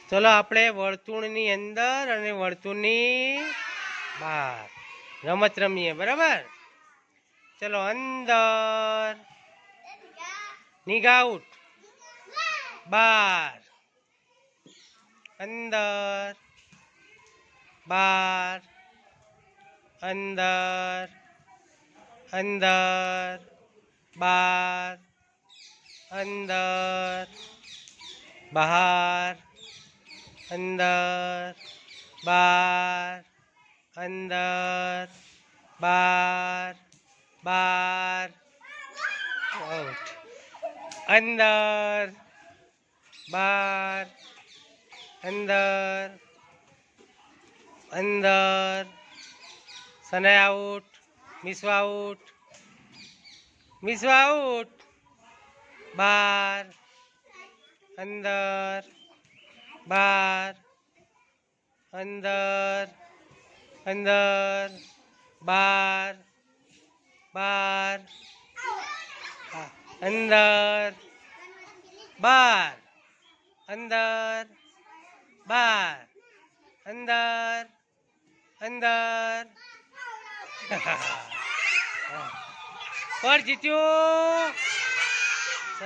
ચલો આપણે વર્તુળની અંદર અને વર્તુળની બહાર રમત રમીએ, બરાબર? ચલો અંદર, નિગ આઉટ, બહાર, અંદર, બહાર, અંદર, અંદર, બહાર, અંદર, બહાર, અંદર, બહાર, અંદર, બહાર, બહાર, આઉટ, અંદર, બહાર, અંદર, અંદર, સનાઈ આઉટ, મિસવા આઉટ, મિસવા આઉટ, બહાર, અંદર, બહાર, અંદર, અંદર, બહાર, બહાર, અંદર, બહાર, અંદર, બહાર, અંદર, અંદર. કોણ જીત્યું?